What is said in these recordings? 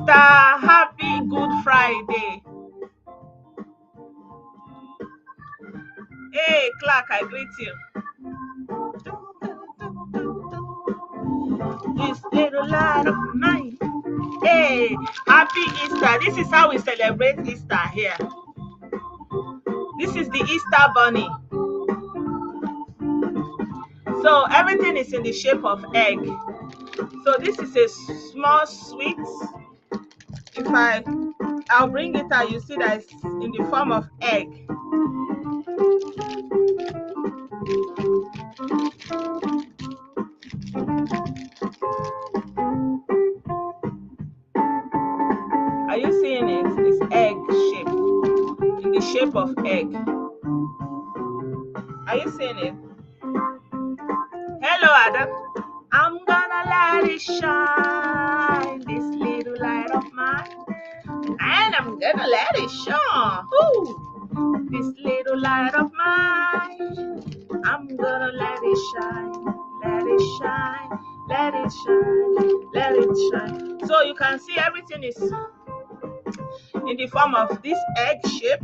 Easter. Happy Good Friday. Hey, Clark, I greet you. This little light of mine. Hey, happy Easter. This is how we celebrate Easter here. This is the Easter bunny. So everything is in the shape of egg. So this is a small sweet. I'll bring it out, you see that it's in the form of egg. Are you seeing it? It's egg shape, in the shape of egg. Are you seeing it? Hello, Adam. I'm gonna let it shine, this little light of mine. And I'm gonna let it shine. Ooh, this little light of mine. I'm gonna let it shine, let it shine, let it shine, let it shine. So you can see everything is in the form of this egg shape.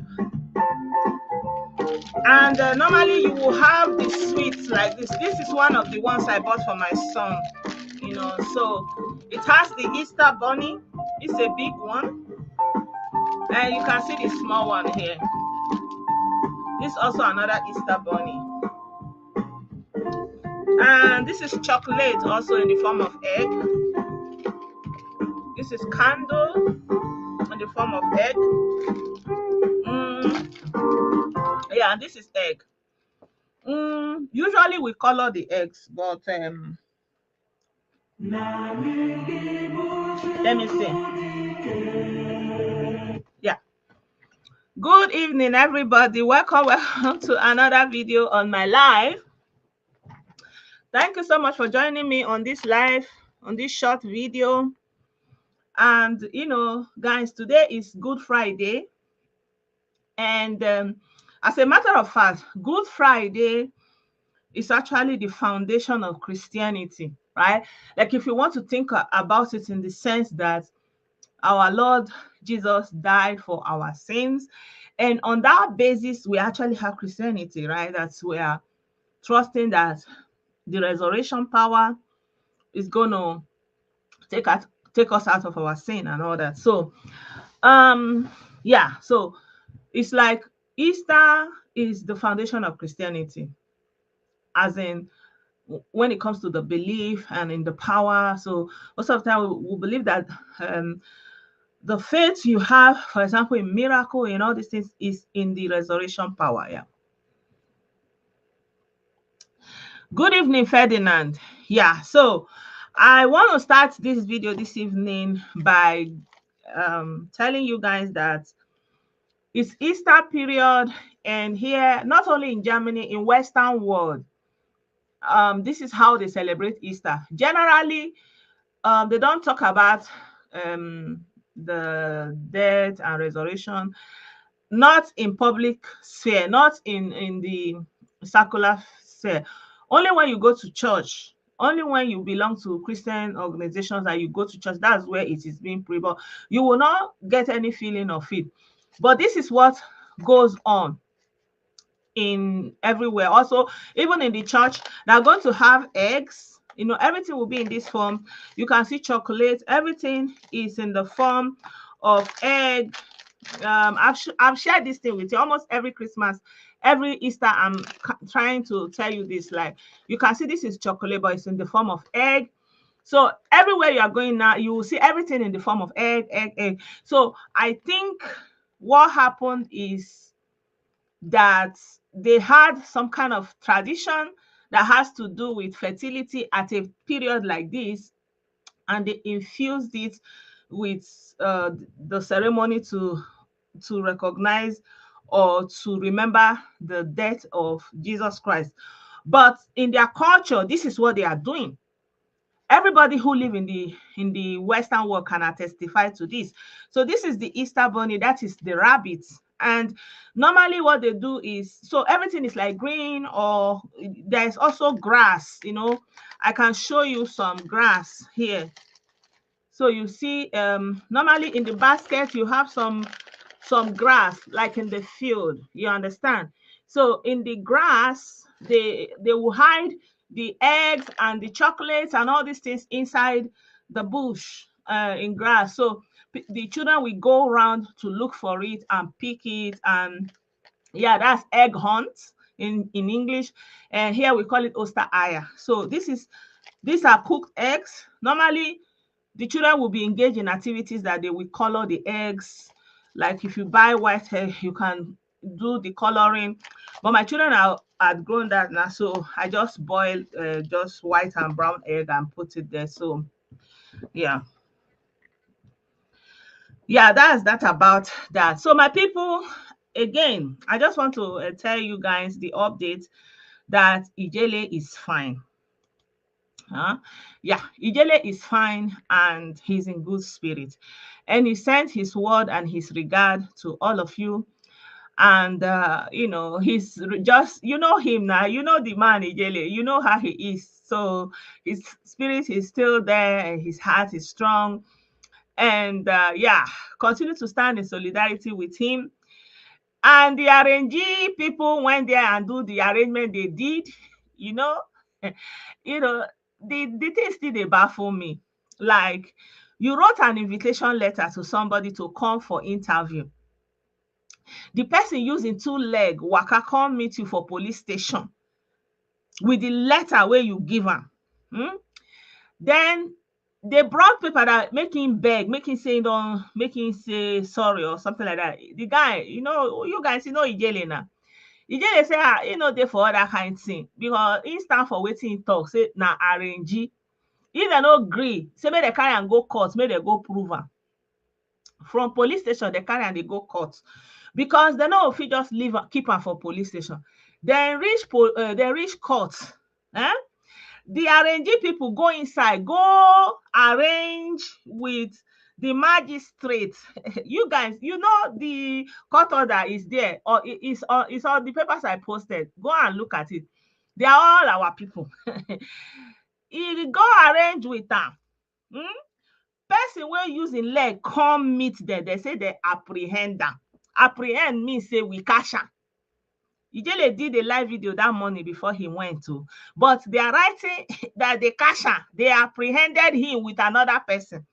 And normally you will have the sweets like this. This is one of the ones I bought for my son, so it has the Easter bunny. It's a big one, and you can see the small one here. This is also another Easter bunny, and this is chocolate, also in the form of egg. This is candle in the form of egg. Yeah, and this is egg. Usually we color the eggs, but let me see. Yeah. Good evening, everybody. Welcome to another video on my live. Thank you so much for joining me on this live, on this short video. And guys, today is Good Friday, and as a matter of fact, Good Friday is actually the foundation of Christianity, right? Like, if you want to think about it in the sense that our Lord Jesus died for our sins, and on that basis we actually have Christianity, right? That's we are trusting that the resurrection power is going to take us out of our sin and all that. So so it's like Easter is the foundation of Christianity, as in when it comes to the belief and in the power. So most of the time we believe that the faith you have, for example, in miracle and all these things, is in the resurrection power. Yeah. Good evening, Ferdinand. Yeah, so I want to start this video this evening by telling you guys that it's Easter period, and here, not only in Germany, in Western world, this is how they celebrate Easter. Generally, they don't talk about the death and resurrection, not in public sphere, not in the secular sphere. Only when you go to church, only when you belong to Christian organizations that you go to church, that's where it is being preached. You will not get any feeling of it. But this is what goes on in everywhere. Also, even in the church, they're going to have eggs. Everything will be in this form. You can see chocolate. Everything is in the form of egg. I've shared this thing with you almost every Christmas, every Easter. I'm trying to tell you this. Like, you can see this is chocolate, but it's in the form of egg. So everywhere you are going now, you will see everything in the form of egg. So I think what happened is that they had some kind of tradition that has to do with fertility at a period like this, and they infused it with the ceremony to recognize or to remember the death of Jesus Christ. But in their culture, this is what they are doing. Everybody who live in the Western world can testify to this. So this is the Easter bunny, that is the rabbit. And normally what they do is, so everything is like green, or there's also grass. I can show you some grass here. So you see, normally in the basket you have some grass, like in the field. You understand? So in the grass, they will hide the eggs and the chocolates and all these things inside the bush, in grass. So the children will go around to look for it and pick it. And yeah, that's egg hunt in English, and here we call it oster aya. So these are cooked eggs. Normally the children will be engaged in activities that they will color the eggs. Like if you buy white egg, you can do the coloring. But my children are had grown that now, so I just boil just white and brown egg and put it there. So yeah, that's that about that. So my people, again, I just want to tell you guys the update that Ijele is fine. Yeah, Ijele is fine and he's in good spirit. And he sent his word and his regard to all of you. And, he's just, you know him now, you know the man Ijele, you know how he is. So his spirit is still there and his heart is strong. And continue to stand in solidarity with him. And the RNG people went there and do the arrangement they did, you know. you know, the thing still they baffle me. Like, you wrote an invitation letter to somebody to come for interview. The person using two leg waka come meet you for police station with the letter where you give am. Then they brought paper that make him beg, make him say don't, make him say sorry or something like that. The guy, you guys, Ijele now. Ijele say, dey for other kind thing because he stand for wetin he talk, say na RNG. If dem no gree, say make dem carry am go court, make dem go prove am. From police station, dem carry am dey go court because dem no go fit just keep am for police station. Dem reach court. The RNG people go inside, go arrange with the magistrate. You guys, the court order is there, or it's on the papers I posted. Go and look at it. They are all our people. He go arrange with am. Person wey use im leg come meet dem, they say they apprehend am. Apprehend means say we catch am. Ijele did a live video that morning before he went to, but they are writing that they catch am, they apprehended him with another person.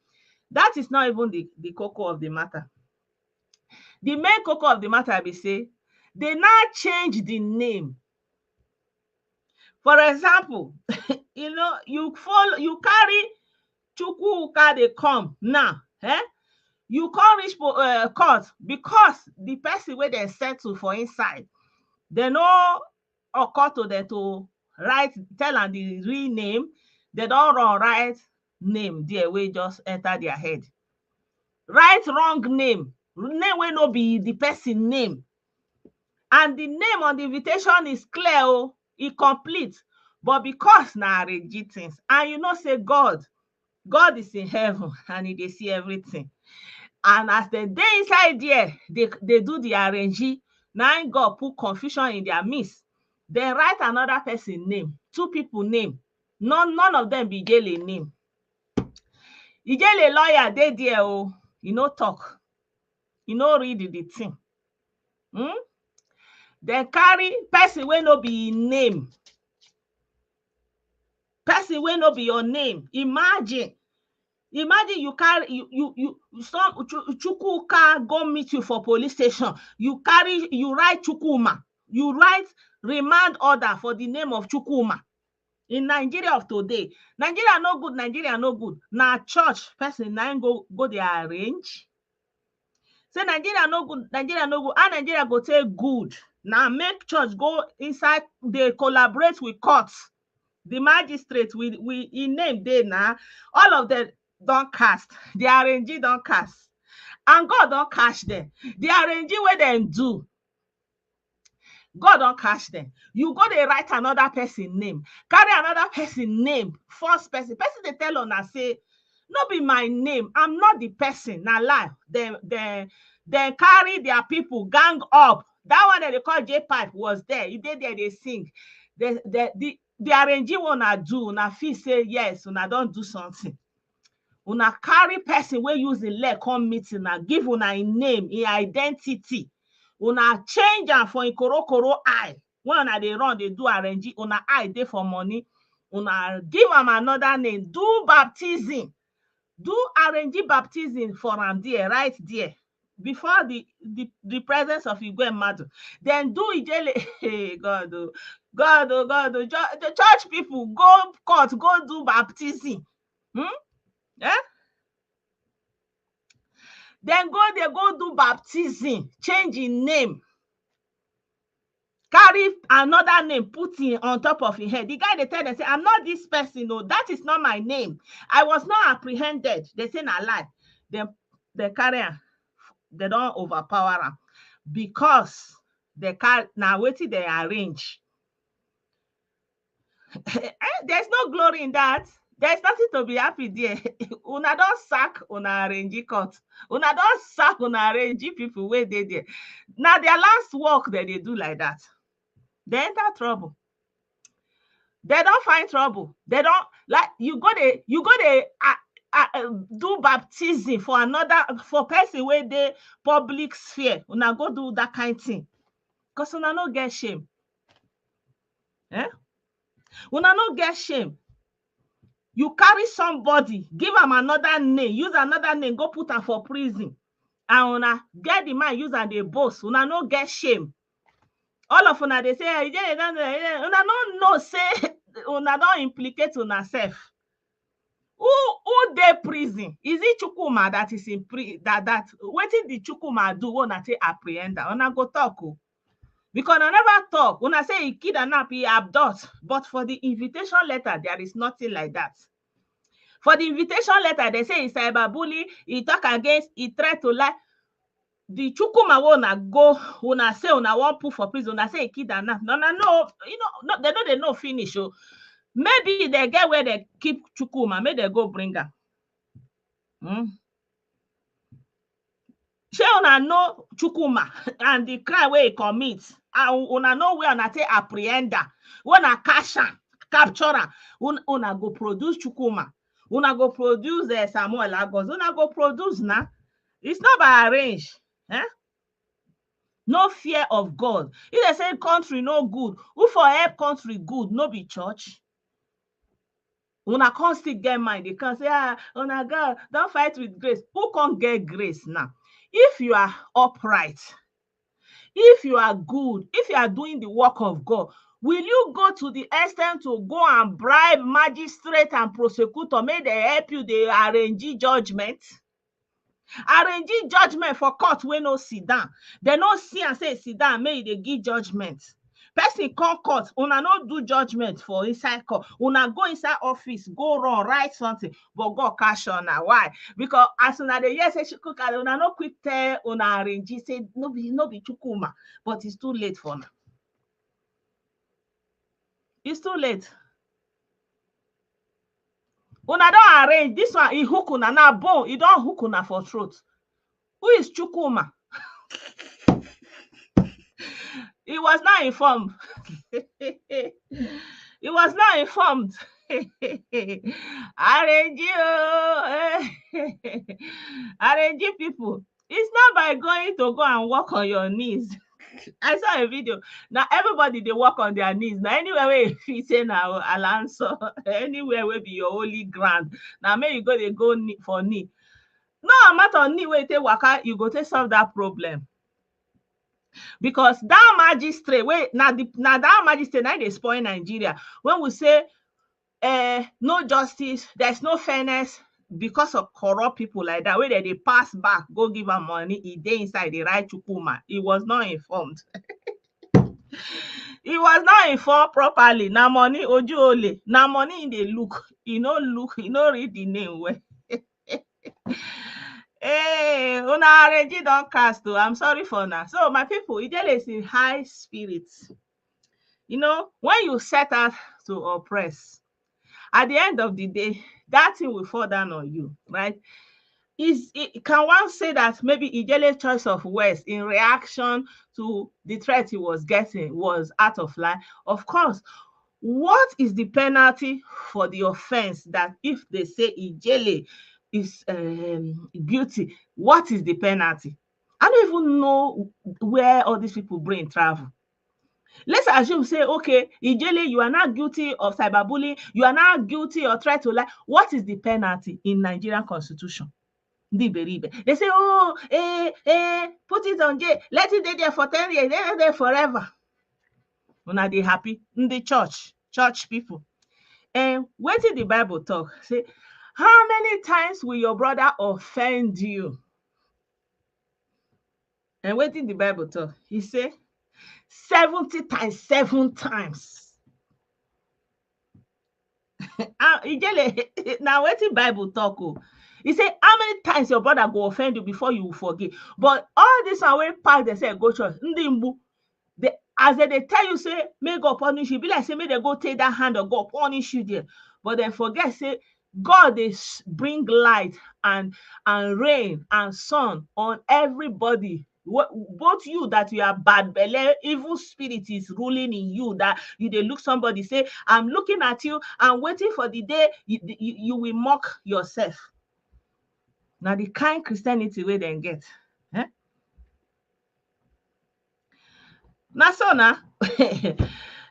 That is not even the cocoa of the matter. The main cocoa of the matter be say they now change the name. For example, you carry Chukwuka, they come now. You come reach court because the person wey dem settle for inside, they no occur to them to tell am the real name. They don run write name there wey just enter their head. Write wrong name wey no be the person name. And the name on the invitation is clear, e complete. But because na RNG things, and you know say God is in heaven and he dey see everything. And as dem dey inside there, they do the RNG. Now God put confusion in their midst. They write another person name, two people name. None of them be Ijele name. Ijele lawyer dey there, he no talk. He no read the thing. Dem carry person wey no be im name. Person wey no be your name. Imagine you carry some Chukwuka go meet you for police station. You write Chukwuma. You write remand order for the name of Chukwuma. In Nigeria of today, Nigeria no good. Na church person na go dey arrange. Say Nigeria no good. How Nigeria go take good? Now make church go inside, they collaborate with courts. The magistrate with in name dey now. All of them don't cast. The RNG don't cast. And God don't catch them. The RNG wey dem do, God don't catch them. You go dey write another person name, carry another person name, first person they tell una say no be my name, I'm not the person. Na lie. They carry their people, gang up. That one that they call J-Pipe was there. He did there, they sing. The RNG wanna do, una feel say yes, una don't do something. Una carry person wey use im leg come meet una, give una im name, im identity. Una change am for im korokoro eye. When una dey run dey do arrange, una eye dey for money. Una give am another name, do baptism. Do arrange baptism for am there, right there, before the presence of Igwe Madu. Then do Ijele. Hey, God, oh, God, oh, God, oh, the church people go court, go do baptism. Eh? Then go there, go do baptism, change im name, carry another name, put it on top of his head. The guy, they tell them, say, I'm not this person. No, that is not my name. I was not apprehended. They say, na lie. They carry am. They don't overpower am because they carry, now wetin they arrange. There's no glory in that. There's nothing to be happy there. Una don sack una arrange court. Una don sack una arrange people wey dey there. Now their last work that they do like that. They enter trouble. They don't find trouble. They don't, like, you go to do baptism for person where they public sphere. Una go do that kind of thing. Because una no get shame. Eh? Una no get shame. You carry somebody, give them another name, use another name, go put am for prison. And una get the man use and they boast. Una no get shame. All of una they say, una no know, say una don't implicate una self. Who dey prison? Is it Chukuma that is in that wetin the Chukuma do una take apprehend? Una go talk. Because I never talk. Una say he kidnap, he abduct. But for the invitation letter, there is nothing like that. For the invitation letter, they say he cyberbully, he talk against, he try to lie. The Chukuma wanna go, una say una won't put for prison, una say he kidnap. No, you know, they know finish. Oh. Maybe they get where they keep Chukuma, maybe they go bring her. Shey una know Chukuma and the crime where he commits, and una know where una take apprehend her, una catch her, capture her, una go produce Chukuma, una go produce Samuel Lagos, una go produce now. It's not by arrange. Eh? No fear of God. If they say country no good, who for help country good, no be church. Una can't still get mind. They can say, una God, don't fight with grace. Who can't get grace now? If you are upright, if you are good, if you are doing the work of God, will you go to the extent to go and bribe magistrate and prosecutor? May they help you, they arrange judgment? Arrange judgment for court wey no sit down. They no see and say sit down, may they give judgment. Person come court, una no do judgment for inside court. Una go inside office, go run, write something, but God cash on her. Why? Because as una dey hear say she cook, una no quick tell una arrange, say no be Chukuma, but it's too late for now. It's too late. Una don arrange this one. He hook una now bone. He don't hook una for throat. Who is Chukuma? He was not informed. He was not informed. Arrange you. Arrange people. It's not by going to go and walk on your knees. I saw a video. Now everybody they walk on their knees. Now anywhere where you say now Alonso, anywhere where be your holy ground. Now may you go they go for knee. No matter on knee where you take waka, you go to solve that problem. Because that magistrate, that magistrate now they spoil Nigeria. When we say no justice, there's no fairness because of corrupt people like that, where they pass back, go give her money, he dey inside the right Chukuma. He was not informed. He was not informed properly. Now money oju ole. Now money in the look. He no read the name well. Hey, una already don't cast though. I'm sorry for now. So my people, Ijele is in high spirits. You know, when you set out to oppress, at the end of the day, that thing will fall down on you, right? Can one say that maybe Ijele's choice of words in reaction to the threat he was getting was out of line? Of course. What is the penalty for the offense that if they say Ijele is guilty, what is the penalty? I don't even know where all these people brain travel. Let's assume, say, okay, Ijele, you are not guilty of cyberbullying, you are not guilty or try to lie. What is the penalty in Nigerian constitution? They say, oh, put it on jail, let it stay there for 10 years, let it there forever. Una dey happy in the church people. And wetin the Bible talk? Say, how many times will your brother offend you? And wetin the Bible talk? He say 70 times 7 times. Now wetin Bible talk o? He say, how many times your brother go offend you before you forgive? But all this one wey pass dey say go church, ndị mgbu, as they tell you, say, may God punish you, be like, say, may they go take that hand of God punish you there. But then forget, say, God is bring light and rain and sun on everybody. Both you that you are bad belle, evil spirit is ruling in you, that you they look somebody, say, I'm looking at you, I'm waiting for the day you will mock yourself. Now the kind Christianity where they get. Eh? Now so now e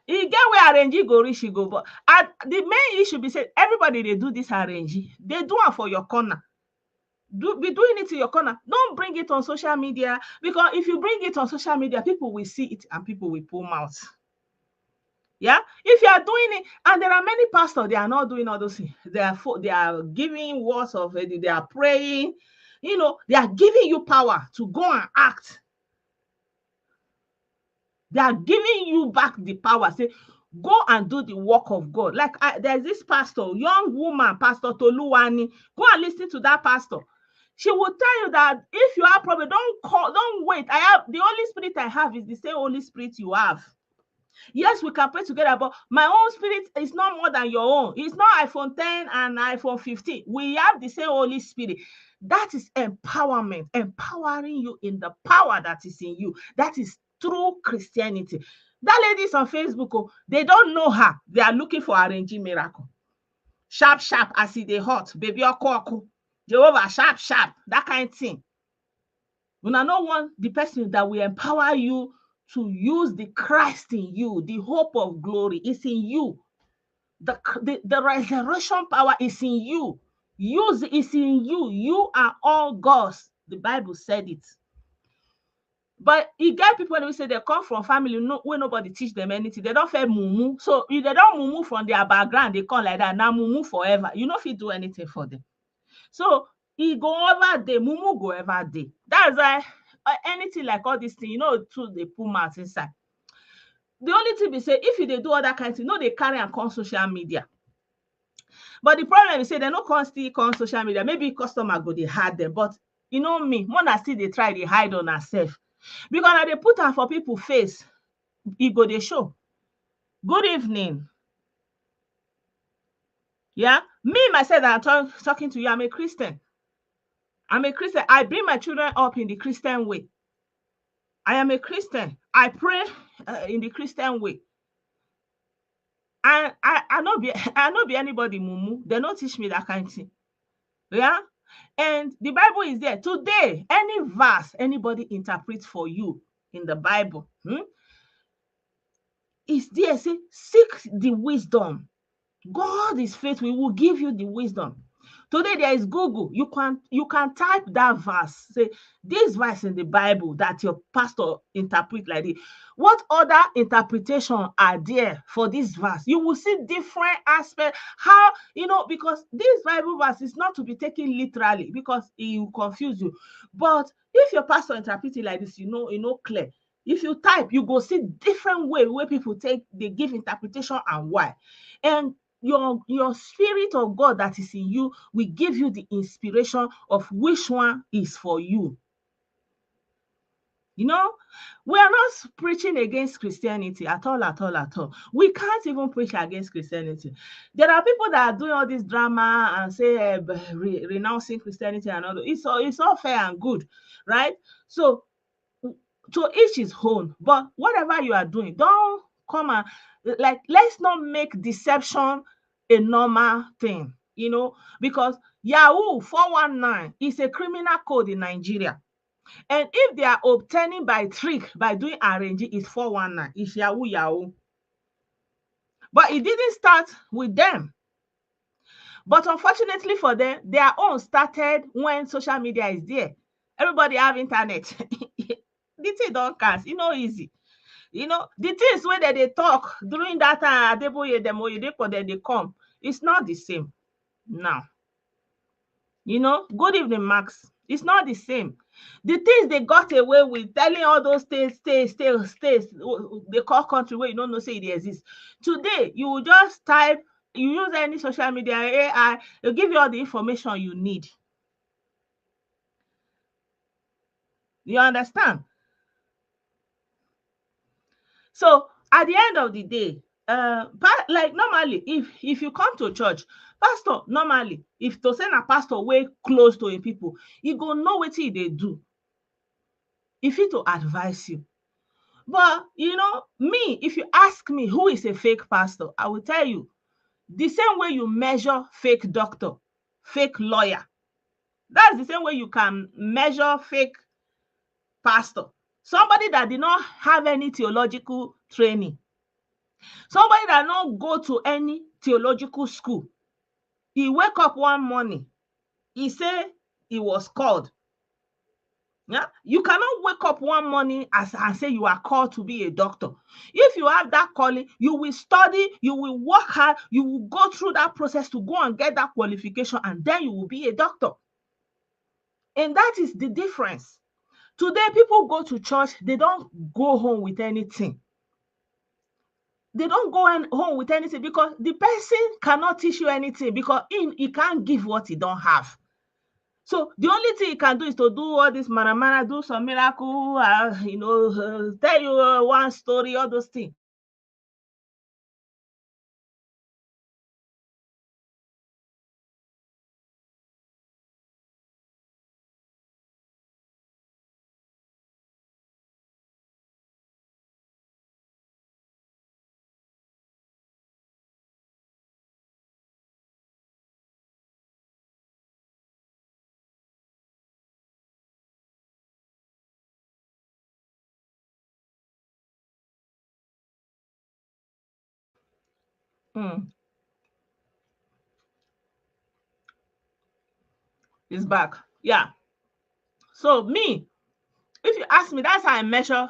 get where arrange go reach, go, but the main issue be say everybody they do this arrange, they do it for your corner. Be doing it in your corner. Don't bring it on social media, because if you bring it on social media, people will see it and people will pull mouth. Yeah, if you are doing it, and there are many pastors, they are not doing all those things. They are giving words of, they are praying, they are giving you power to go and act. They are giving you back the power. Say, go and do the work of God. Like there's this pastor, young woman, Pastor Toluwani. Go and listen to that pastor. She will tell you that if you have problem, don't wait. The Holy Spirit I have is the same Holy Spirit you have. Yes, we can pray together, but my own spirit is not more than your own. It's not iPhone 10 and iPhone 15. We have the same Holy Spirit. That is empowerment, empowering you in the power that is in you. That is true Christianity. That ladies on Facebook, they don't know her. They are looking for arranging miracle. Sharp, as they hot, baby oko, Jehovah, sharp, that kind of thing. When I don't want the person that will empower you to use the Christ in you, the hope of glory is in you. The resurrection power is in you. Use is in you. You are all God's. The Bible said it. But you get people who say they come from family where nobody teach them anything. They don't feel mumu. So if they don't mumu from their background, they come like that. Now mumu forever. You know if you do anything for them. So he go over there, mumu go over there. That's why anything like all this thing, too, they put mouth inside. The only thing we say, if they do all that kind of thing, they carry and come social media. But the problem is, say they no still come social media. Maybe customer go they hide them, but me, Mona still they try they hide on herself. Because now they put her for people face, go they show. Good evening. Yeah, me myself that I'm talking to you, I'm a Christian. I bring my children up in the Christian way. I am a Christian. I pray in the Christian way. And I not be anybody mumu. They don't teach me that kind of thing. Yeah. And the Bible is there. Today, any verse anybody interprets for you in the Bible, is there. Say, seek the wisdom. God is faithful. He will give you the wisdom. Today there is Google. You can type that verse. Say, this verse in the Bible that your pastor interpret like this. What other interpretation are there for this verse? You will see different aspects. How, because this Bible verse is not to be taken literally, because it will confuse you. But if your pastor interprets it like this, clear. If you type, you go see different way where people they give interpretation and why. And your spirit of God that is in you will give you the inspiration of which one is for you. We are not preaching against Christianity at all. We can't even preach against Christianity. There are people that are doing all this drama and say renouncing Christianity and all that. It's all fair and good, right? So to each his own. But whatever you are doing, don't come and let's not make deception a normal thing. because Yahoo 419 is a criminal code in Nigeria. And if they are obtaining by trick, by doing arranging, it's 419. It's Yahoo Yahoo. But it didn't start with them. But unfortunately for them, their own started when social media is there. Everybody have internet. The thing don't cast, easy. The things where they talk during that time, they come. It's not the same now. Good evening, Max. It's not the same. The things they got away with, telling all those states, they call country where you don't know say it exists. Today, you will just type, you use any social media, AI, it'll give you all the information you need. You understand? So at the end of the day, like normally, if you come to church, pastor normally, if to send a pastor way close to him people, he go know what they do. If he to advise you. But me, if you ask me who is a fake pastor, I will tell you the same way you measure fake doctor, fake lawyer. That's the same way you can measure fake pastor. Somebody that did not have any theological training. Somebody that not go to any theological school. He wake up one morning, he say he was called. Yeah, you cannot wake up one morning and say you are called to be a doctor. If you have that calling, you will study, you will work hard, you will go through that process to go and get that qualification, and then you will be a doctor. And that is the difference. Today, people go to church, they don't go home with anything. They don't go home with anything because the person cannot teach you anything because he can't give what he don't have. So the only thing he can do is to do all this manamana, do some miracle, tell you one story, all those things. It's back. Yeah. So me, if you ask me, that's how I measure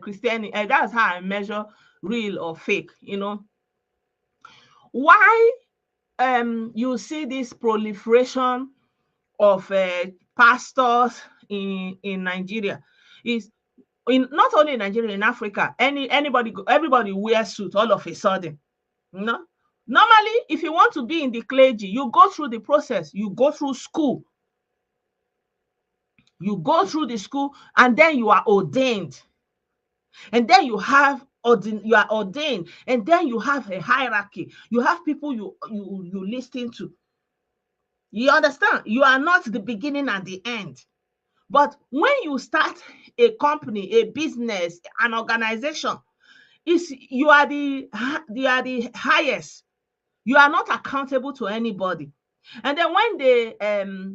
Christianity. That's how I measure real or fake. Why you see this proliferation of pastors in Nigeria is not only in Nigeria, in Africa. Everybody wears suit all of a sudden. Normally, if you want to be in the clergy, you go through the process. You go through school. You go through the school, and then you are ordained. And then you are ordained, and then you have a hierarchy. You have people you listen to. You understand? You are not the beginning and the end. But when you start a company, a business, an organization, you are the highest. You are not accountable to anybody. And then when they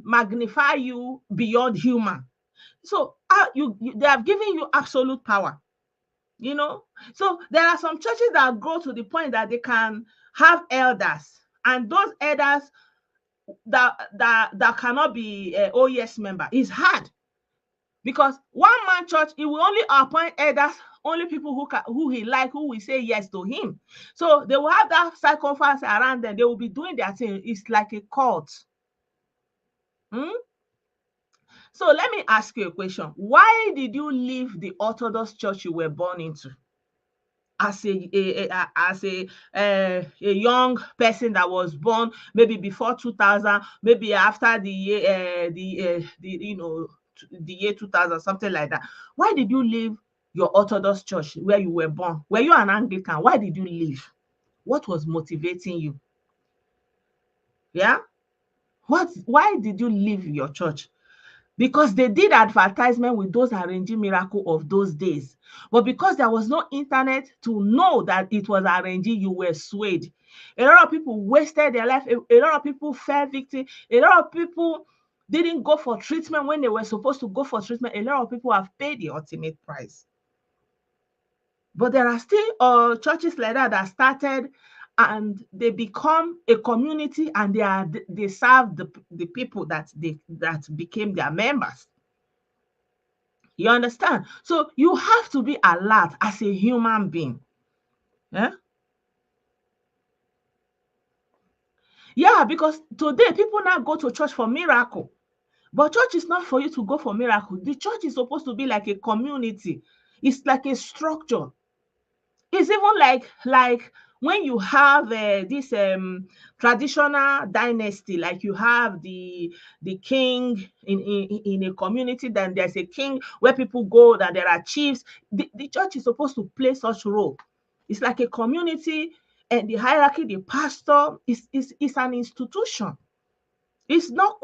magnify you beyond human, so they have given you absolute power. So there are some churches that grow to the point that they can have elders, and those elders that cannot be OES member. It's hard because one man church, he will only appoint elders, only people who he like, who will say yes to him. So they will have that circumference around them. They will be doing their thing. It's like a cult. So let me ask you a question. Why did you leave the Orthodox church you were born into? As a young person that was born maybe before 2000, maybe after the year 2000, something like that. Why did you leave your Orthodox church where you were born? Were you an Anglican? Why did you leave? What was motivating you? Yeah? Why did you leave your church? because they did advertisement with those arranging miracle of those days. But because there was no internet to know that it was arranging, you were swayed. A lot of people wasted their life. A lot of people fell victim. A lot of people didn't go for treatment when they were supposed to go for treatment. A lot of people have paid the ultimate price. But there are still churches like that started, and they become a community, and they serve the people that became their members. You understand? So you have to be alert as a human being. Yeah? Yeah, because today people now go to church for miracle. But church is not for you to go for miracle. The church is supposed to be like a community. It's like a structure. It's even like when you have this traditional dynasty, like you have the king in a community, then there's a king where people go, that there are chiefs. The church is supposed to play such role. It's like a community, and the hierarchy, the pastor is an institution. It's not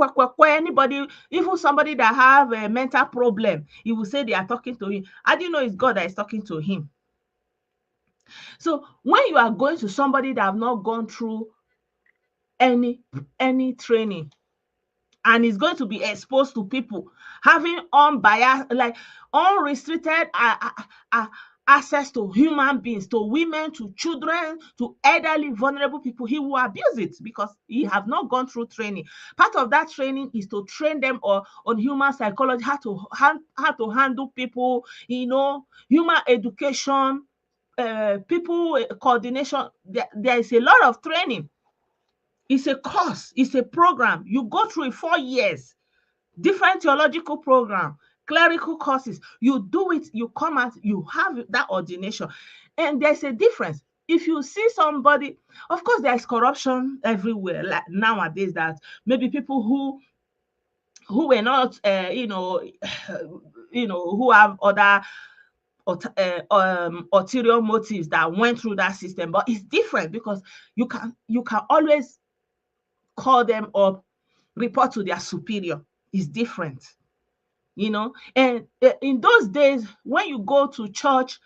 anybody, even somebody that have a mental problem, he will say they are talking to him. How do you know it's God that is talking to him? So when you are going to somebody that have not gone through any training, and is going to be exposed to people having unbiased, like unrestricted access to human beings, to women, to children, to elderly, vulnerable people, he will abuse it because he have not gone through training. Part of that training is to train them on human psychology, how to handle people, human education, people coordination. There is a lot of training. It's a course, it's a program. You go through it 4 years, different theological program, clerical courses. You do it, you come out, you have that ordination. And there's a difference. If you see somebody, of course, there's corruption everywhere, like nowadays, that maybe people who were not, who have other ulterior motives that went through that system. But it's different because you can always call them up, report to their superior. It's different, and in those days when you go to church,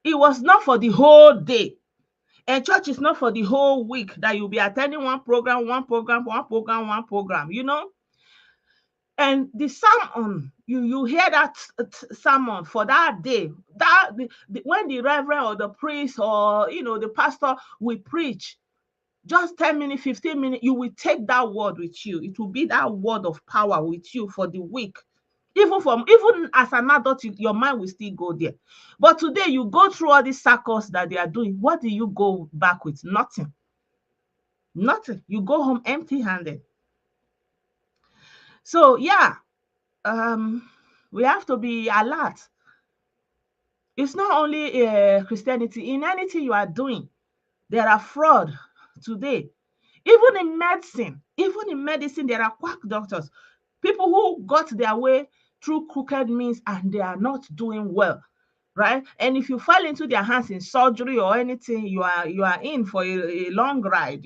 it was not for the whole day, and church is not for the whole week that you'll be attending one program, and the sermon, you hear that sermon for that day, that when the reverend or the priest or the pastor will preach, just 10 minutes, 15 minutes, you will take that word with you. It will be that word of power with you for the week. Even as an adult, your mind will still go there. But today, you go through all these circles that they are doing. What do you go back with? Nothing. Nothing. You go home empty-handed. So, yeah, we have to be alert. It's not only Christianity. In anything you are doing, there are fraud today. Even in medicine, there are quack doctors, people who got their way through crooked means, and they are not doing well, right? And if you fall into their hands in surgery or anything, you are in for a long ride,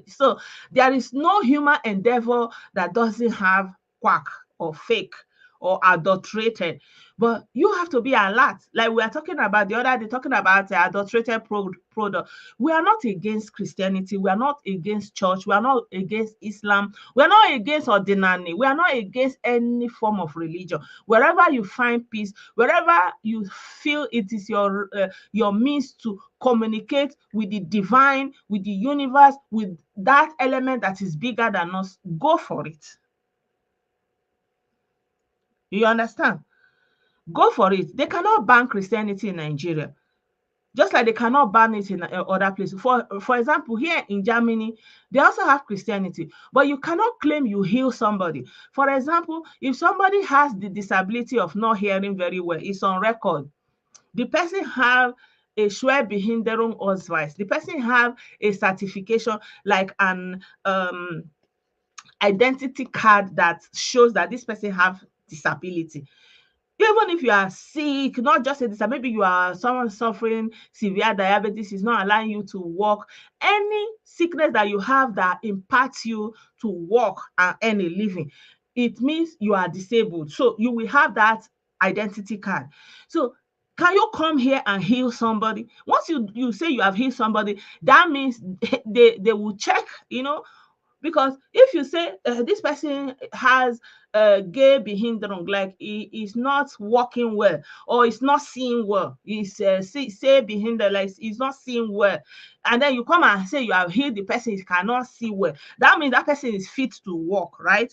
So there is no human endeavor that doesn't have quack or fake or adulterated. But you have to be alert. Like we are talking about the other day, talking about the adulterated product. We are not against Christianity. We are not against church. We are not against Islam. We are not against ordinary. We are not against any form of religion. Wherever you find peace, wherever you feel it is your means to communicate with the divine, with the universe, with that element that is bigger than us, go for it. You understand? Go for it. They cannot ban Christianity in Nigeria, just like they cannot ban it in other places. For example, here in Germany, they also have Christianity, but you cannot claim you heal somebody. For example, if somebody has the disability of not hearing very well, it's on record. The person have a Schwerbehinderungsausweis. The person have a certification, like an identity card that shows that this person have disability. Even if you are sick, not just a disability, maybe you are someone suffering severe diabetes, is not allowing you to walk. Any sickness that you have that impacts you to walk and earn a living, it means you are disabled. So you will have that identity card. So can you come here and heal somebody? Once you say you have healed somebody, that means they will check, because if you say this person has gay behindrung, like he is not walking well or is not seeing well, he's say behind, like he's not seeing well, and then you come and say you have healed the person, he cannot see well, that means that person is fit to walk, right?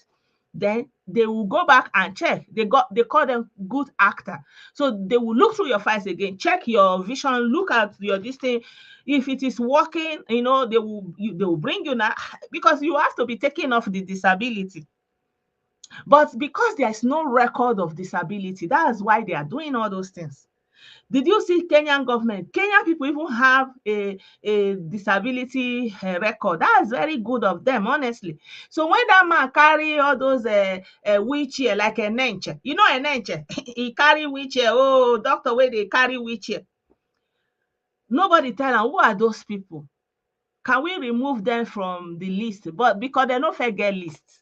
Then they will go back and check. They call them good actor. So they will look through your files again, check your vision, look at your this thing. If it is working, they will bring you now, because you have to be taking off the disability. But because there is no record of disability, that's why they are doing all those things. Did you see Kenyan government? Kenyan people even have a disability record. That's very good of them, honestly. So when that man carry all those wheelchair, like a nenche, a nenche, he carry wheelchair. Oh, doctor, where they carry wheelchair. Nobody tell am who are those people. Can we remove them from the list? But because they no fit get list.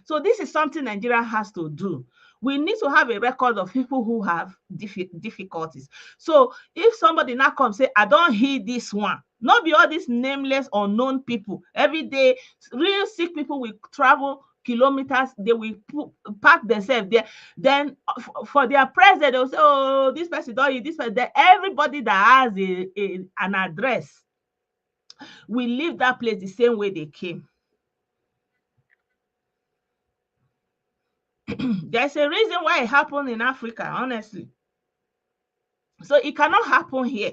So this is something Nigeria has to do. We need to have a record of people who have difficulties. So if somebody now comes say, I don't hear this one, not be all these nameless unknown people. Every day, real sick people will travel kilometers, they will pack themselves there. Then for their president, they'll say, oh, this person don't hear this person. Then everybody that has an address will leave that place the same way they came. There's a reason why it happened in Africa, honestly. So it cannot happen here,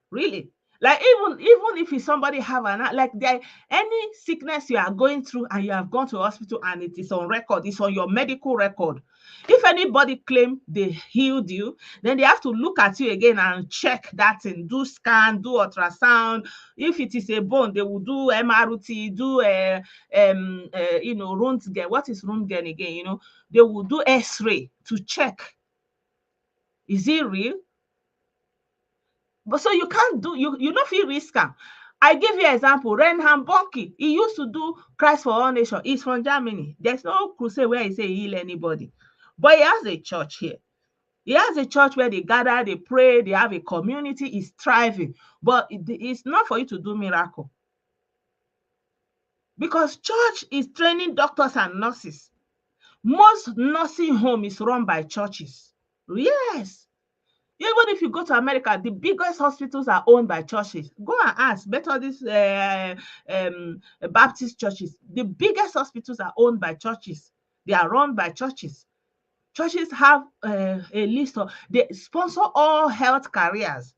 really. Like even if somebody have any sickness you are going through and you have gone to hospital and it is on record, it's on your medical record. If anybody claim they healed you, then they have to look at you again and check that and do scan, do ultrasound. If it is a bone, they will do MRT, do Röntgen. What is Röntgen again? They will do X-ray to check. Is it real? But so you can't do, you not feel risk am. I give you example, Reinhard Bonnke, he used to do Christ for All Nations. He's from Germany. There's no crusade where he say he heal anybody. But he has a church here. He has a church where they gather, they pray, they have a community, it's thriving. But it's not for you to do miracle. Because church is training doctors and nurses. Most nursing home is run by churches. Yes. Even if you go to America, the biggest hospitals are owned by churches. Go and ask, better these Baptist churches. The biggest hospitals are owned by churches. They are run by churches. Churches have a list of, they sponsor all health careers.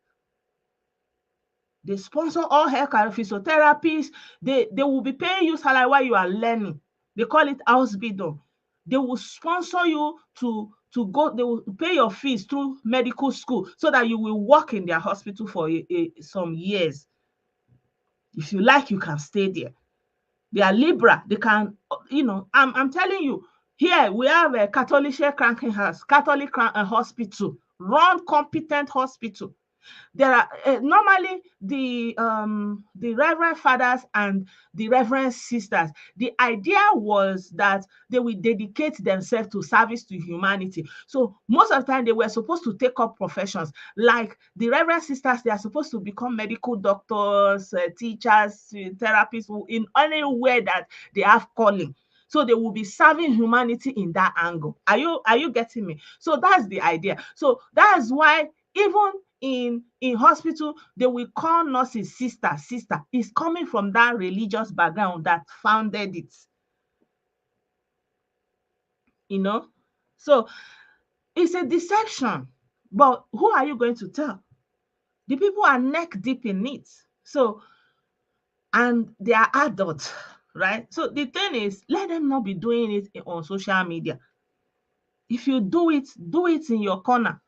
They sponsor all health careers, physiotherapists. They will be paying you salary while you are learning. They call it Ausbildung. They will sponsor you to go, they will pay your fees through medical school so that you will work in their hospital for some years. If you like, you can stay there. They are liberal. They can, I'm telling you, here we have a Catholic Krankenhaus, Catholic hospital, run competent hospital. There are normally the reverend fathers and the reverend sisters. The idea was that they will dedicate themselves to service to humanity. So most of the time they were supposed to take up professions. Like the reverend sisters, they are supposed to become medical doctors, teachers, therapists, in anywhere that they have calling. So they will be serving humanity in that angle. Are you getting me? So that's the idea. So that's why even in hospital, they will call nurses sister. It's coming from that religious background that founded it. So it's a deception. But who are you going to tell? The people are neck deep in it. So, and they are adults, right? So the thing is, let them not be doing it on social media. If you do it in your corner.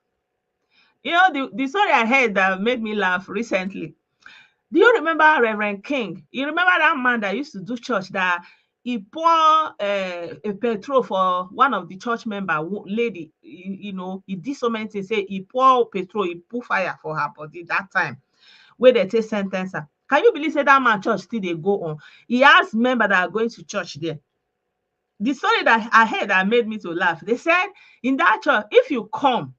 The story I heard that made me laugh recently. Do you remember Reverend King? You remember that man that used to do church that he pour a petrol for one of the church member lady, he did so many things. Say he pour petrol, he put fire for her body that time where they take sentence her. Can you believe say that man church still they go on? He has members that are going to church there. the story that I heard that made me to laugh. They said in that church, if you come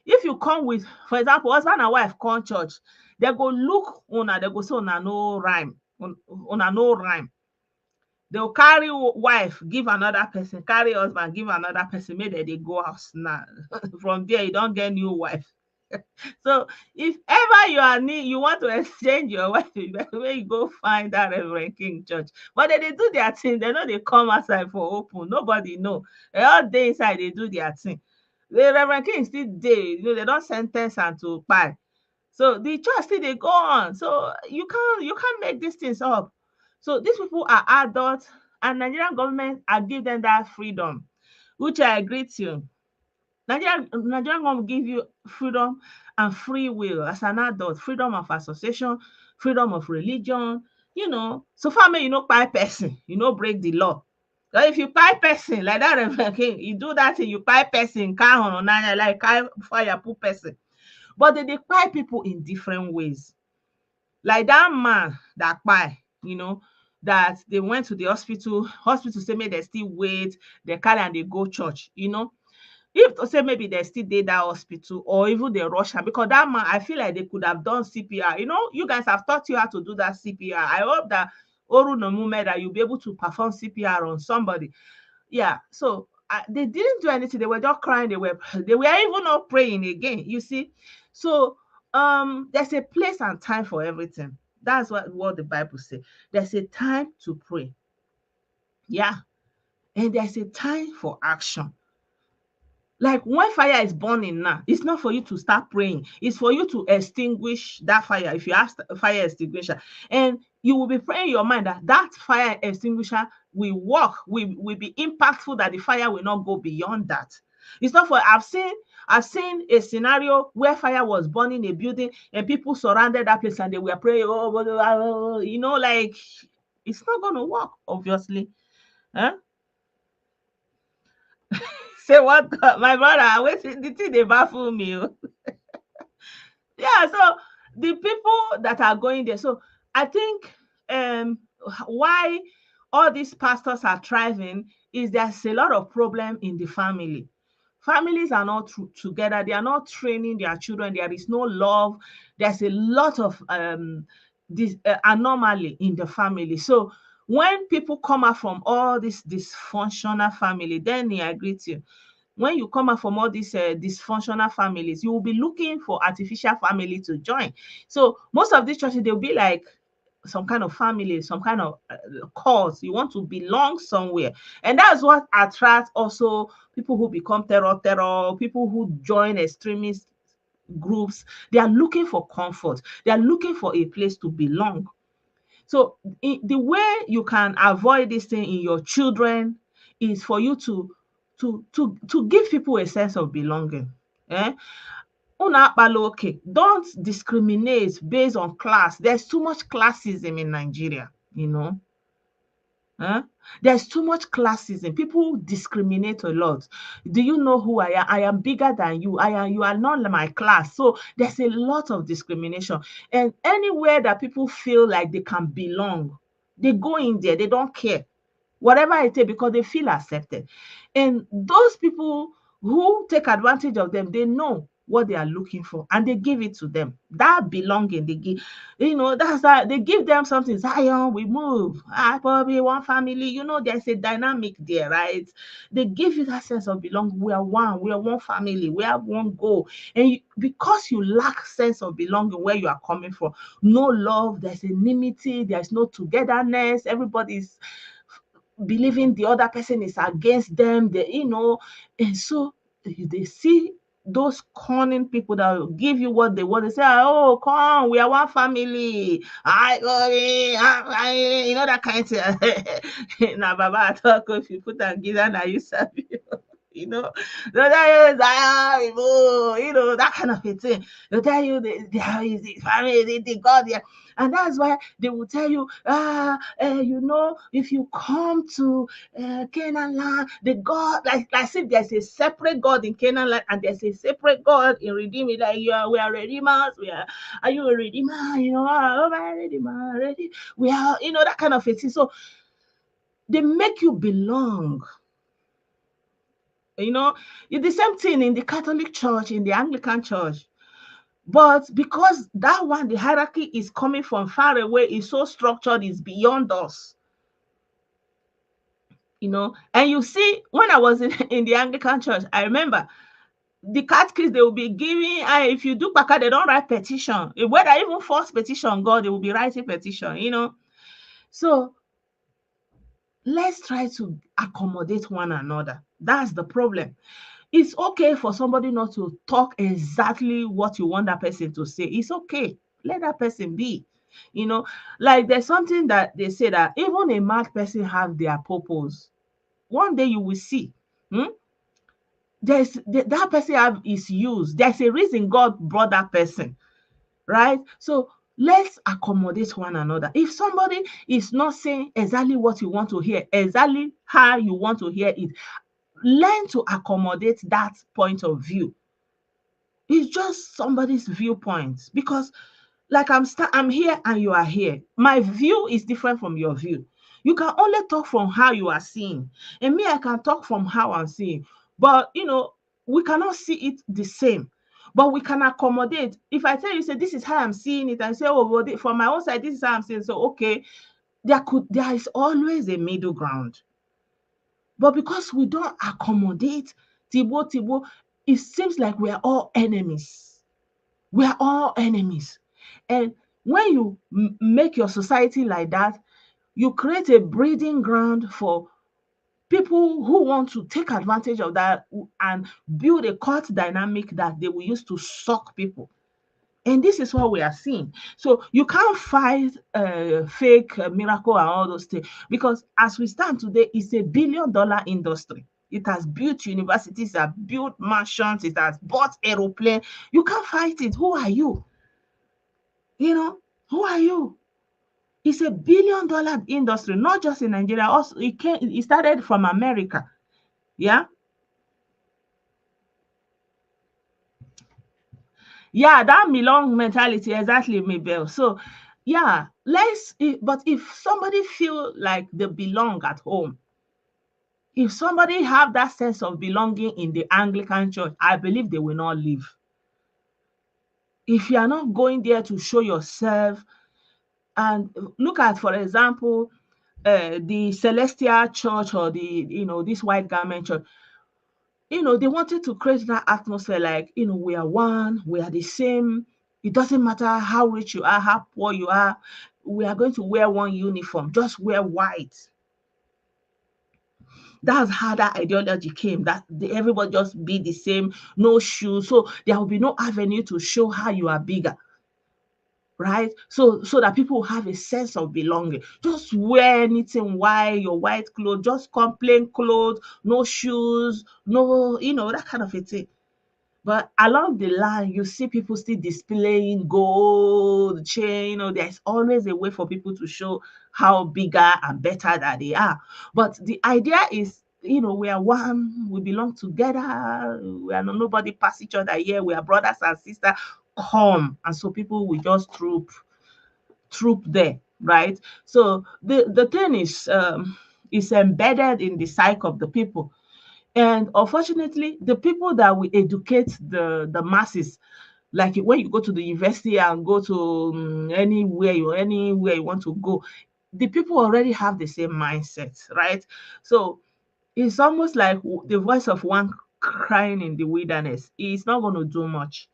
with, for example, husband and wife come church, they go look una, they go say una no rhyme, una no rhyme. They'll carry wife, give another person, carry husband, give another person, make they go house now. From there, you don't get new wife. So if ever you want to exchange your wife, where you go find that Reverend King church. But they do their thing. They know they come outside for open. Nobody know. They all day inside, they do their thing. The Reverend King still day, they don't sentence and to buy. So the church still they go on. So you can't make these things up. So these people are adults, and Nigerian government are give them that freedom, which I agree to. Nigerian government give you freedom and free will as an adult, freedom of association, freedom of religion. So far may you no kpai person, you no break the law. But if you kpai person like that, Reverend King, you do that thing, you kpai person, car on like car fire put person. But they kpai people in different ways. Like that man that kpai, that they went to the hospital say make they still wait, they carry and they go church. If to say maybe they still dey that hospital, or even they rush am, because that man, I feel like they could have done CPR. You guys have taught you how to do that CPR. I hope that Oru no Mume, that you'll be able to perform CPR on somebody. Yeah, so they didn't do anything. They were just crying. They were even not praying again. You see, so there's a place and time for everything. That's what the Bible says. There's a time to pray. Yeah, and there's a time for action. Like when fire is burning now, it's not for you to start praying. It's for you to extinguish that fire. If you ask a fire extinguisher, and you will be praying in your mind that fire extinguisher will work, will be impactful, that the fire will not go beyond that. It's not for I've seen a scenario where fire was burning a building and people surrounded that place and they were praying, like it's not gonna work, obviously. Huh? Say what, God, my brother? Wait, the thing they baffle me. Yeah, so the people that are going there. So I think why all these pastors are thriving is there's a lot of problem in the family. Families are not together. They are not training their children. There is no love. There's a lot of this anomaly in the family. So when people come out from all this dysfunctional family, then I agree to you. When you come out from all these dysfunctional families, you will be looking for artificial family to join. So most of these churches, they'll be like some kind of family, some kind of cause. You want to belong somewhere. And that's what attracts also people who become terror, people who join extremist groups. They are looking for comfort. They are looking for a place to belong. So the way you can avoid this thing in your children is for you to give people a sense of belonging. Eh? Okay. Don't discriminate based on class. There's too much classism in Nigeria, you know. Huh? There's too much classism. People discriminate a lot. Do you know who I am? I am bigger than you. You are not my class. So there's a lot of discrimination. And anywhere that people feel like they can belong, they go in there. They don't care. Whatever it is, because they feel accepted. And those people who take advantage of them, they know what they are looking for and they give it to them. That belonging, they give, that's that they give them something. Zion, we move. Probably one family, there's a dynamic there, right? They give you that sense of belonging. We are one family, we have one goal. And because you lack sense of belonging where you are coming from, no love, there's enmity, there's no togetherness, everybody's believing the other person is against them, and so they see those cunning people that will give you what they want. They say, oh, come, we are one family. That kind of thing. Now, Baba, I talk, if you put and give that, you sabi. That kind of a thing. They'll tell you there is the family, the God there. And that's why they will tell you, if you come to Canaan land, the God, like if there's a separate God in Canaan land and there's a separate God in Redeemer, like we are Redeemers, are you a Redeemer? Oh, my Redeemer, ready? We are, that kind of a thing. So They make you belong. You know, it's the same thing in the Catholic Church, in the Anglican Church. But because that one, the hierarchy is coming from far away, is so structured, is beyond us. You know, and you see, when I was in the Anglican Church, I remember the catechist they will be giving, if you do baka, they don't write petition. Whether even force petition, God, they will be writing petition, you know. So let's try to accommodate one another. That's the problem. It's okay for somebody not to talk exactly what you want that person to say. It's okay. Let that person be. You know, like there's something that they say that even a mad person have their purpose. One day you will see. Hmm? That person have is used. There's a reason God brought that person, right? So let's accommodate one another. If somebody is not saying exactly what you want to hear, exactly how you want to hear it, learn to accommodate that point of view. It's just somebody's viewpoint, because like I'm here and you are here. My view is different from your view. You can only talk from how you are seeing, and me, I can talk from how I'm seeing. But you know, we cannot see it the same, but we can accommodate. If I tell you, say this is how I'm seeing it, and say, oh well, from my own side, this is how I'm seeing. So okay, there is always a middle ground. But because we don't accommodate, Tibo, it seems like we are all enemies. We are all enemies. And when you make your society like that, you create a breeding ground for people who want to take advantage of that and build a cult dynamic that they will use to suck people. And this is what we are seeing. So you can't fight fake miracle and all those things, because as we stand today, it's $1 billion industry. It has built universities, it has built mansions, it has bought aeroplane. You can't fight it. Who are you? You know, who are you? It's $1 billion industry, not just in Nigeria. Also, it started from America. Yeah. Yeah, that belong mentality, exactly, Mabel. So yeah, but if somebody feel like they belong at home, if somebody have that sense of belonging in the Anglican church, I believe they will not leave. If you are not going there to show yourself, and look at, for example, the Celestial Church, or this white garment church, they wanted to create that atmosphere like, we are one, we are the same. It doesn't matter how rich you are, how poor you are. We are going to wear one uniform, just wear white. That's how that ideology came, that everybody just be the same, no shoes. So there will be no avenue to show how you are bigger, right? So that people have a sense of belonging. Just wear anything white, your white clothes, just come plain clothes, no shoes, no, that kind of a thing. But along the line, you see people still displaying gold chain. There's always a way for people to show how bigger and better that they are. But the idea is, we are one, we belong together, we are nobody pass each other here, we are brothers and sisters. Come. And so people will just troop there, right? So the thing is embedded in the psyche of the people. And unfortunately, the people that will educate the masses, like when you go to the university and go to anywhere you want to go, the people already have the same mindset, right? So it's almost like the voice of one crying in the wilderness. It's not going to do much.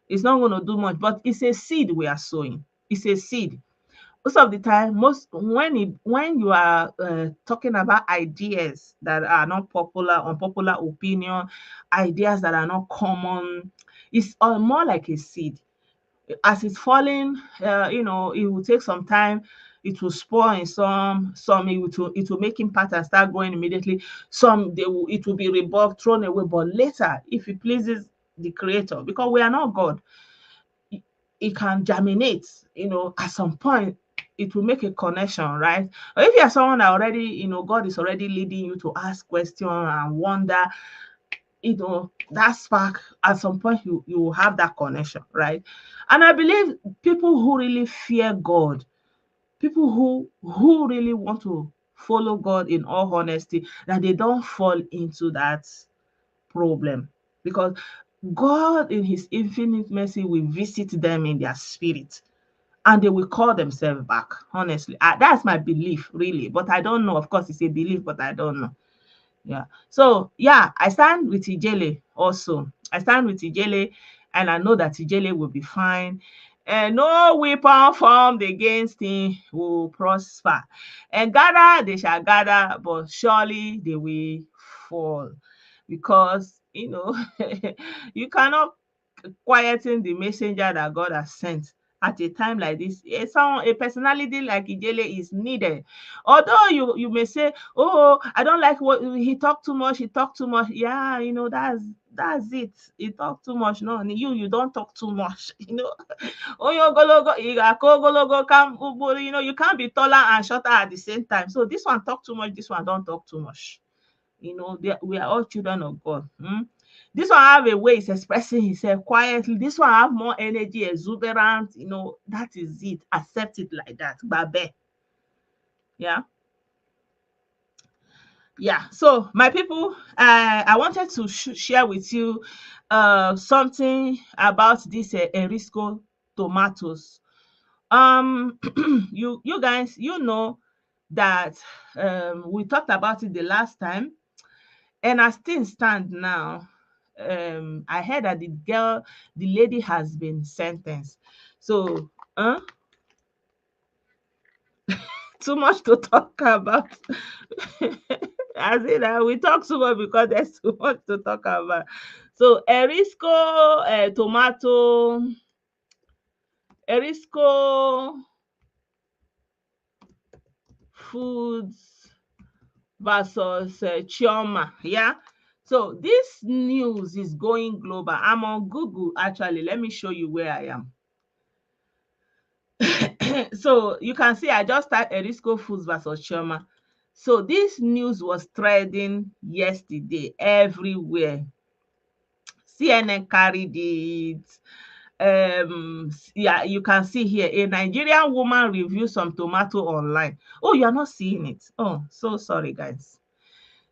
It's not going to do much, but it's a seed we are sowing. It's a seed. Most of the time, when you are talking about ideas that are not popular, unpopular opinion, ideas that are not common, it's more like a seed. As it's falling, it will take some time. It will spoil in some it will make impact and start growing immediately. Some it will be rebuffed, thrown away, but later, if it pleases the creator, because we are not God, it can germinate. At some point it will make a connection, right? Or if you are someone that already, God is already leading you to ask questions and wonder, that spark, at some point you will have that connection, right? And I believe people who really fear God, people who really want to follow God in all honesty, that they don't fall into that problem. Because God, in his infinite mercy, will visit them in their spirit and they will call themselves back. Honestly, that's my belief, really. But I don't know. Of course, it's a belief, but I don't know. Yeah. So yeah, I stand with Ijele also. I stand with Ijele, and I know that Ijele will be fine. And no weapon formed against him will prosper. And gather they shall gather, but surely they will fall. Because you cannot quieten the messenger that God has sent at a time like this. A personality like Ijele is needed. Although you may say, "Oh, I don't like what he talked too much. He talked too much." Yeah, that's it. He talked too much. No, you don't talk too much. Oh, you can't be taller and shorter at the same time. So this one talk too much. This one don't talk too much. We are all children of God. This one have a way he's expressing himself quietly. This one have more energy, exuberant. That is it. Accept it like that. Babe. Yeah. Yeah. So my people, I wanted to share with you something about this Erisco tomatoes. You guys, that we talked about it the last time. And as things stand now, I heard that the lady has been sentenced. So, too much to talk about. As in, we talk too much because there's too much to talk about. So, Erisco Foods versus Chioma. Yeah. So this news is going global. I'm on Google actually. Let me show you where I am. So you can see I just typed Erisco Foods versus Chioma. So this news was trending yesterday everywhere. CNN carried it. Yeah, you can see here a Nigerian woman reviews some tomato online. Oh, you're not seeing it. Oh, so sorry, guys.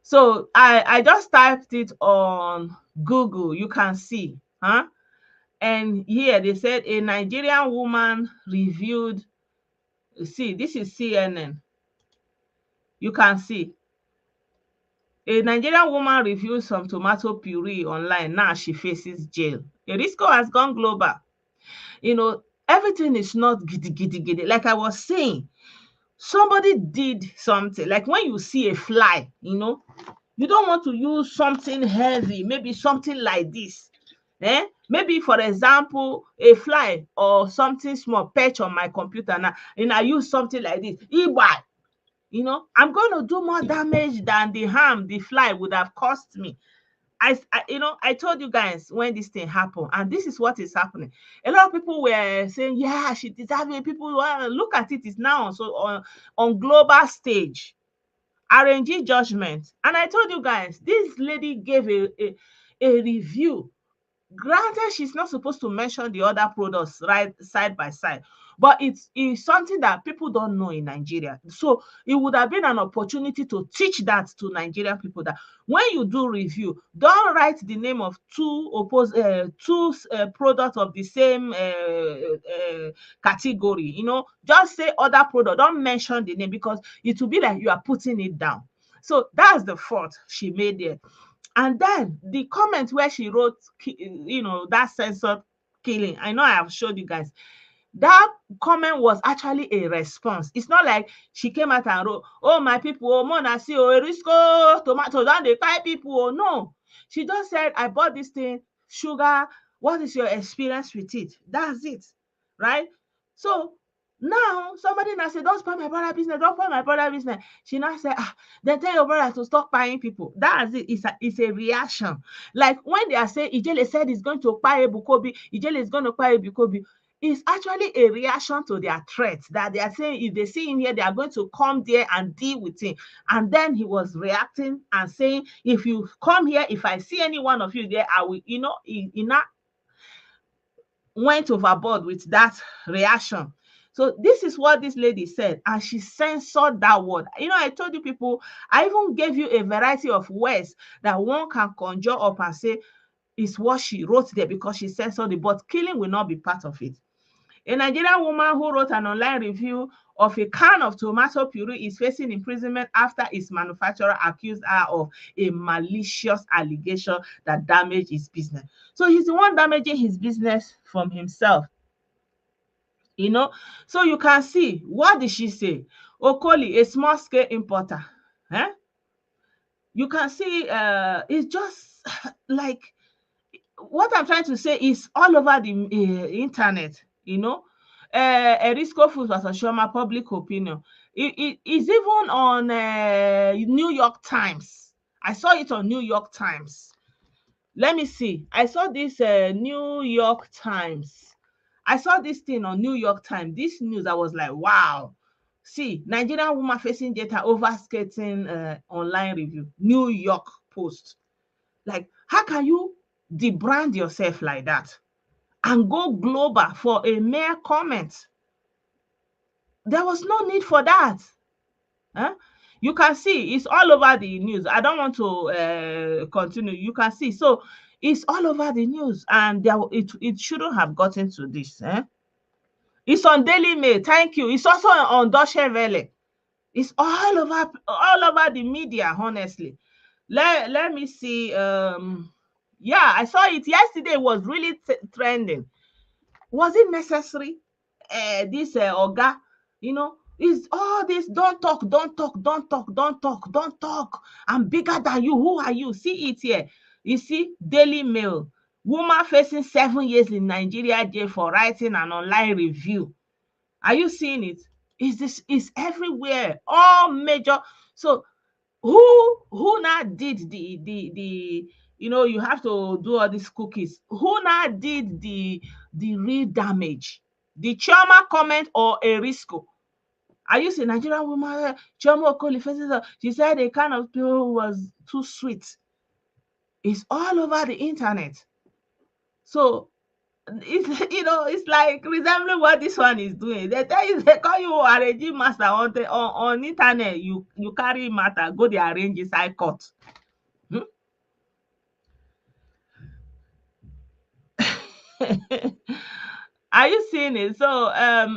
So I just typed it on Google. You can see, huh? And here they said a Nigerian woman reviewed. See, this is CNN. You can see a Nigerian woman reviews some tomato puree online. Now she faces jail. Erisco has gone global. Everything is not giddy giddy giddy. Like I was saying, somebody did something. Like when you see a fly, you don't want to use something heavy, maybe something like this. Maybe, for example, a fly or something small perch on my computer now, and I use something like this. I'm going to do more damage than the harm the fly would have cost me. I told you guys when this thing happened, and this is what is happening. A lot of people were saying, yeah, she deserves it. People look at it. It's now on global stage. RNG judgment. And I told you guys, this lady gave a review. Granted, she's not supposed to mention the other products right side by side, but it's something that people don't know in Nigeria. So it would have been an opportunity to teach that to Nigerian people, that when you do review, don't write the name of two products of the same category. Just say other product. Don't mention the name, because it will be like you are putting it down. So that's the fault she made there. And then the comment where she wrote, that censored killing. I know I have showed you guys. That comment was actually a response. It's not like she came out and wrote, "Oh, my people, oh, Mona, see, oh, Erisco, tomato, don't they fight people?" Oh, no. She just said, "I bought this thing, sugar. What is your experience with it?" That's it, right? So now somebody now say, "Don't spoil my brother business, don't spoil my brother business." She now say, then tell your brother to stop buying people. That's it. It's a reaction. Like when they are saying Ijele said he's going to buy Bukobi, Ijele is going to buy Bukobi. It's actually a reaction to their threat, that they are saying if they see him here, they are going to come there and deal with him. And then he was reacting and saying, "If you come here, if I see any one of you there, I will," he not went overboard with that reaction. So this is what this lady said, and she censored that word. You know, I told you people, I even gave you a variety of words that one can conjure up and say is what she wrote there because she censored it, but killing will not be part of it. A Nigerian woman who wrote an online review of a can of tomato puree is facing imprisonment after its manufacturer accused her of a malicious allegation that damaged his business. So he's the one damaging his business from himself. You know, so you can see, what did she say? Okoli, a small scale importer. Eh? You can see it's just like, what I'm trying to say is all over the internet, you know. Erisco Foods versus Chioma, public opinion. It is even on New York Times. I saw it on New York Times. Let me see. I saw this New York Times. I saw this thing on New York Times. This news, I was like, wow. See, Nigerian woman facing data over skating online review. New York Post. Like, how can you debrand yourself like that and go global for a mere comment? There was no need for that. Huh? You can see it's all over the news. I don't want to continue. You can see. So it's all over the news, and it shouldn't have gotten to this. It's on Daily Mail. Thank you. It's also on Deutsche Welle. It's all over the media, honestly. Let me see. Yeah, I saw it yesterday. It was really trending. Was it necessary? This Oga, you know, is all this don't talk, don't talk, don't talk, don't talk, don't talk. I'm bigger than you. Who are you? See it here. You see, Daily Mail. Woman facing 7 years in Nigeria jail for writing an online review. Are you seeing it? Is everywhere, all major. So who now did the you know, you have to do all these cookies. Who now did the real damage? The Chioma comment or Erisco? Are you saying Nigerian woman Chioma Okoli faces her? She said a kind of pill was too sweet. It's all over the internet. So it's, you know, it's like resembling what this one is doing. They tell you, they call you a regime master on internet. You carry matter, go the arrange inside court. Hmm? Are you seeing it? So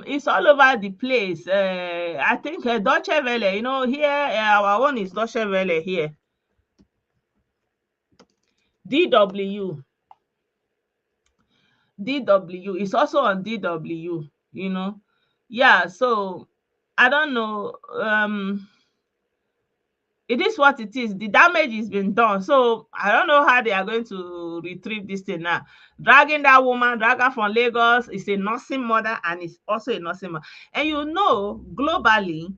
it's all over the place. I think Deutsche Welle, you know, here our own is Deutsche Welle here. DW. DW is also on DW, you know. Yeah, so I don't know. It is what it is. The damage has been done. So I don't know how they are going to retrieve this thing now. Dragging that woman, drag her from Lagos, is a nursing mother and is also a nursing mother. And you know, globally,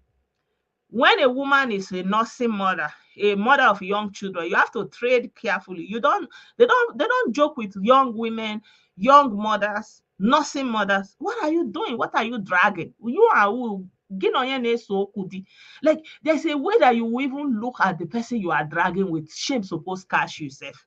when a woman is a nursing mother, a mother of young children, you have to trade carefully. They don't joke with young women, young mothers, nursing mothers. What are you doing? What are you dragging? You are who? Like, there's a way that you will even look at the person you are dragging with. Shame supposed catch yourself.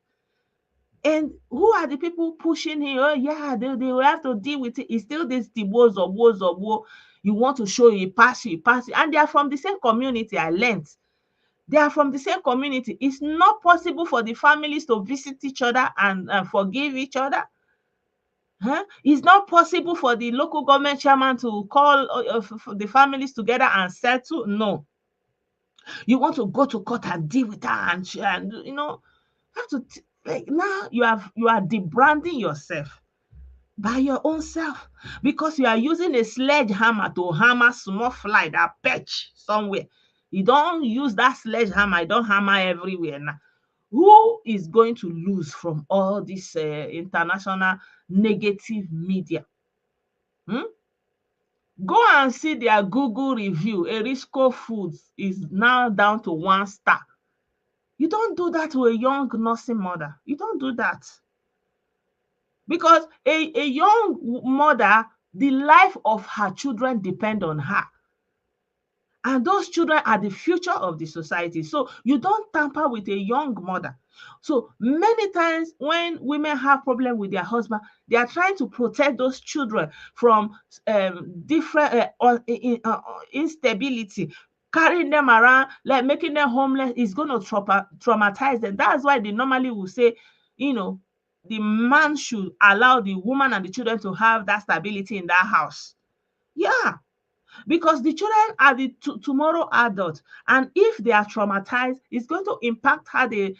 And who are the people pushing him? Oh, yeah, they will have to deal with it. It's still this the woes of woes of woe. You want to show you pass you, pass you. And they are from the same community. I learned. They are from the same community. It's not possible for the families to visit each other and forgive each other. Huh? It's not possible for the local government chairman to call the families together and settle. No. You want to go to court and deal with her and you know, have to like, now you are debranding yourself by your own self because you are using a sledgehammer to hammer small fly that perch somewhere. You don't use that sledgehammer, you don't hammer everywhere now. Who is going to lose from all this international negative media? Hmm? Go and see their Google review. Erisco Foods is now down to 1 star. You don't do that to a young nursing mother. You don't do that. Because a young mother, the life of her children depend on her. And those children are the future of the society. So you don't tamper with a young mother. So many times when women have problem with their husband, they are trying to protect those children from different instability. Carrying them around, like making them homeless, is going to traumatize them. That's why they normally will say, you know, the man should allow the woman and the children to have that stability in that house. Yeah, because the children are the tomorrow adults, and if they are traumatized, it's going to impact how they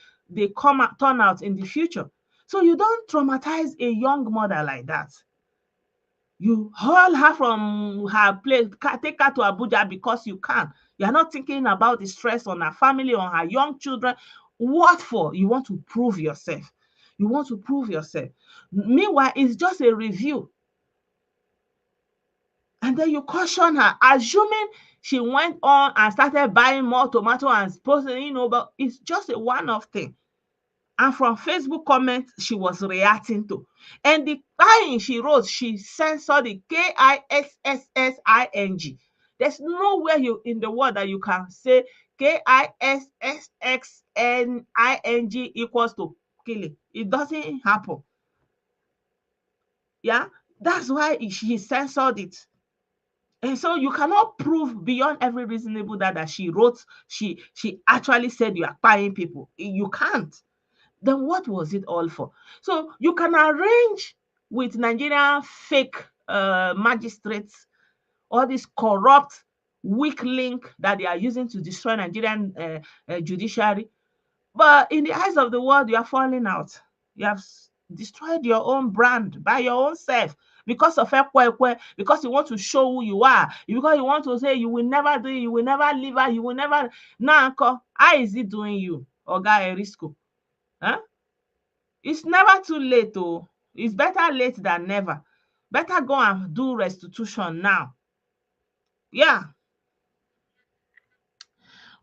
turn out in the future. So you don't traumatize a young mother like that. You haul her from her place, take her to Abuja because you can. You're not thinking about the stress on her family, on her young children. What for? You want to prove yourself. You want to prove yourself. Meanwhile, it's just a review. And then you caution her, assuming she went on and started buying more tomato and posting, but it's just a one-off thing. And from Facebook comments she was reacting to. And the time she wrote, she censored the Kissing. There's nowhere in the world that you can say Kissing equals to killing. It doesn't happen. Yeah, that's why she censored it. And so you cannot prove beyond every reasonable doubt that she wrote, she actually said you are buying people. You can't. Then what was it all for? So you can arrange with Nigerian fake magistrates, all this corrupt weak link that they are using to destroy Nigerian judiciary. But in the eyes of the world, you are falling out. You have destroyed your own brand by your own self because of ekwe, because you want to show who you are, because you want to say you will never do it, you will never leave her, you will never. Now, how is it doing you, Oga Erisco? Huh? It's never too late, oh. It's better late than never. Better go and do restitution now. Yeah.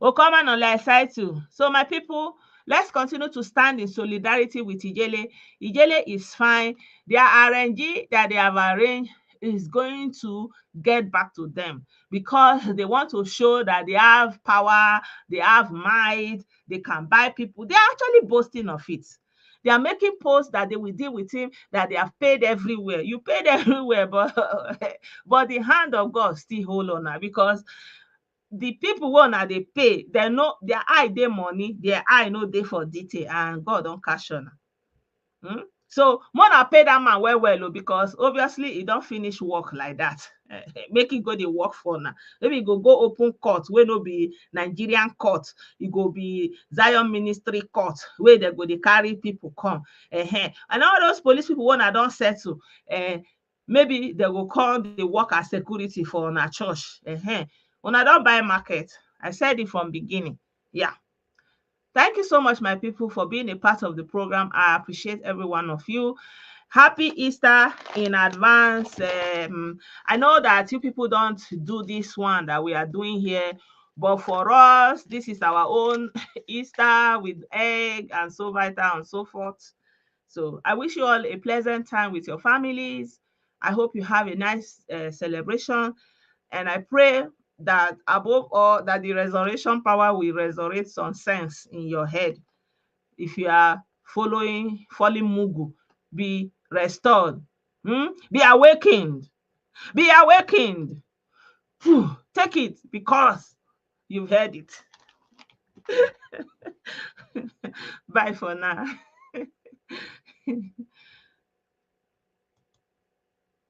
We'll come on like side too. So my people, let's continue to stand in solidarity with Ijele. Ijele is fine. Their RNG that they have arranged is going to get back to them because they want to show that they have power, they have might, they can buy people. They are actually boasting of it. They are making posts that they will deal with him, that they have paid everywhere. You paid everywhere, but but the hand of God still hold on her because the people wey una dey pay, dem know their eye dey money, their eye no dey for detail, and God don catch una. So more una pay dat man well well because obviously e don finish work like dat. Make e go dey work for una. Maybe e go open court wey no be Nigerian court, e go be Zion ministry court wey dem go dey carry people come. And all those police people wey una don settle, maybe dem go come dey work as security for una church. Una don buy market. I said it from beginning. Yeah. Thank you so much, my people, for being a part of the program. I appreciate every one of you. Happy Easter in advance. I know that you people don't do this one that we are doing here, but for us, this is our own Easter with egg and so vital and so forth. So I wish you all a pleasant time with your families. I hope you have a nice celebration. And I pray that above all, that the resurrection power will resurrect some sense in your head. If you are falling mugu, be restored. Be awakened. Be awakened. Take it because you've heard it. Bye for now.